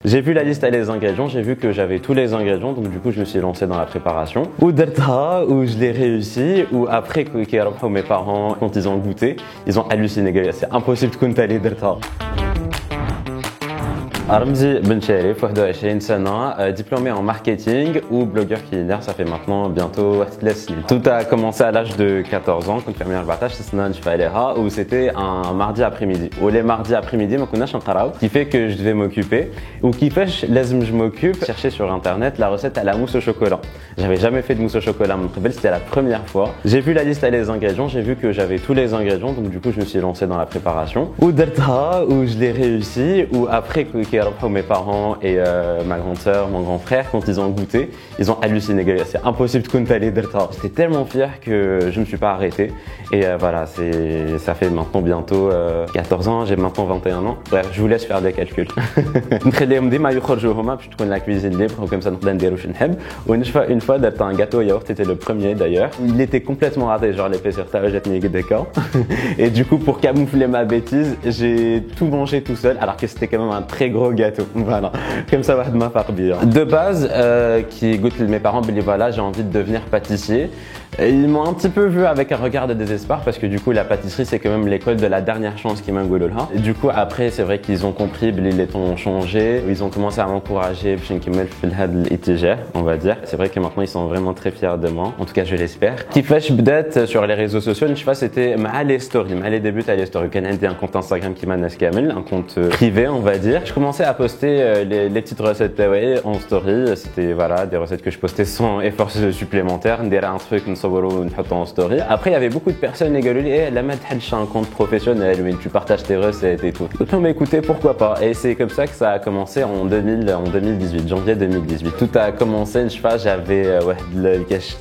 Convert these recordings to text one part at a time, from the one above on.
J'ai vu la liste et les ingrédients, j'ai vu que j'avais tous les ingrédients, donc du coup je me suis lancé dans la préparation. Ou درتها, où je l'ai réussi, ou après que mes parents, quand ils ont goûté, ils ont halluciné. C'est impossible de compter les درتها. Ramzi Ben Cherif, 21 سنة, diplômé en marketing ou blogueur culinaire, ça fait maintenant bientôt 3 سنين. Tout a commencé à l'âge de 14 ans, quand j'ai terminé le bâtage, où c'était un mardi après-midi. Ou les mardis après-midi, qui fait que je devais m'occuper, ou qui fait que je m'occupe, chercher sur internet la recette à la mousse au chocolat. J'avais jamais fait de mousse au chocolat, c'était la première fois. J'ai vu la liste et les ingrédients, j'ai vu que j'avais tous les ingrédients, donc du coup je me suis lancé dans la préparation. Ou درتها, où je l'ai réussi, ou après mes parents et ma grande sœur, mon grand frère, quand ils ont goûté, ils ont halluciné. C'est impossible de compter les درتها. J'étais tellement fier que je ne me suis pas arrêté. Et voilà, ça fait maintenant bientôt 14 ans, j'ai maintenant 21 ans. Bref, je vous laisse faire des calculs. نخليهم ديما يخرجوا هما باش تكون la cuisine libre, comme ça نقدر نديرو واش نحب. Une fois درت un gâteau au yaourt, c'était le premier d'ailleurs. Il était complètement raté, genre l'épaisseur تاعو جاتني d'accord. Et du coup, pour camoufler ma bêtise, j'ai tout mangé tout seul, alors que c'était quand même un très gros gâteau. Voilà, comme ça va de ma part bien. De base, qui goûtent mes parents, voilà, j'ai envie de devenir pâtissier. Et ils m'ont un petit peu vu avec un regard de désespoir parce que du coup la pâtisserie c'est quand même l'école de la dernière chance qui m'a goulé là. Et du coup après c'est vrai qu'ils ont compris, les temps ont changé, ils ont commencé à m'encourager, on va dire. C'est vrai que maintenant ils sont vraiment très fiers de moi, en tout cas je l'espère. Qui fait peut-être sur les réseaux sociaux, je sais pas, c'était les stories, les débuts à les stories. Quand un compte Instagram qui m'a naskamel, un compte privé on va dire. Je commençais à poster les petites recettes en story, c'était voilà des recettes que je postais sans effort supplémentaire, un truc en story. Après, il y avait beaucoup de personnes qui disaient la mode un compte professionnel où tu partages tes recettes et tout. Donc, mais écoutez, pourquoi pas. Et c'est comme ça que ça a commencé en 2018, janvier 2018. Tout a commencé, je sais pas, j'avais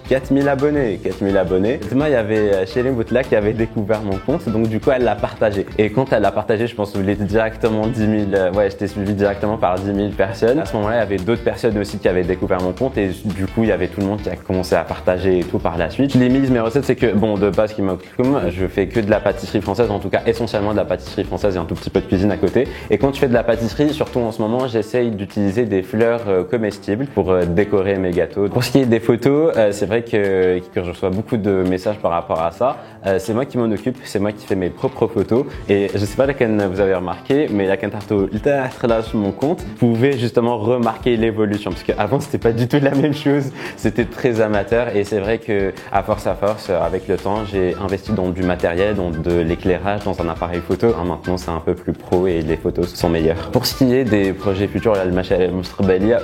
4000 abonnés. 4000 abonnés. Demain, il y avait Chéline Boutla qui avait découvert mon compte, donc du coup, elle l'a partagé. Et quand elle l'a partagé, je pense que vous directement 10 000. J'étais suivi directement par 10 000 personnes. À ce moment-là, il y avait d'autres personnes aussi qui avaient découvert mon compte et du coup, il y avait tout le monde qui a commencé à partager et tout par la suite. Les mises, mes recettes, c'est que, bon, de base, qui m'occupe, je fais que de la pâtisserie française, en tout cas, essentiellement de la pâtisserie française et un tout petit peu de cuisine à côté. Et quand je fais de la pâtisserie, surtout en ce moment, j'essaye d'utiliser des fleurs comestibles pour décorer mes gâteaux. Pour ce qui est des photos, c'est vrai que je reçois beaucoup de messages par rapport à ça. C'est moi qui m'en occupe, c'est moi qui fais mes propres photos. Et je sais pas laquelle vous avez remarqué, mais la cantarto, là sur mon compte, vous pouvez justement remarquer l'évolution. Parce qu'avant, c'était pas du tout la même chose. C'était très amateur. Et c'est vrai que, à force, avec le temps, j'ai investi dans du matériel, dans de l'éclairage, dans un appareil photo. Maintenant, c'est un peu plus pro et les photos sont meilleures. Pour ce qui est des projets futurs,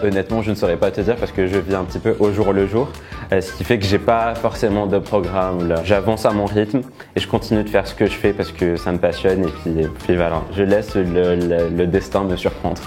honnêtement, je ne saurais pas te dire parce que je vis un petit peu au jour le jour. Ce qui fait que j'ai pas forcément de programme là. J'avance à mon rythme et je continue de faire ce que je fais parce que ça me passionne et puis voilà. Je laisse le destin me surprendre.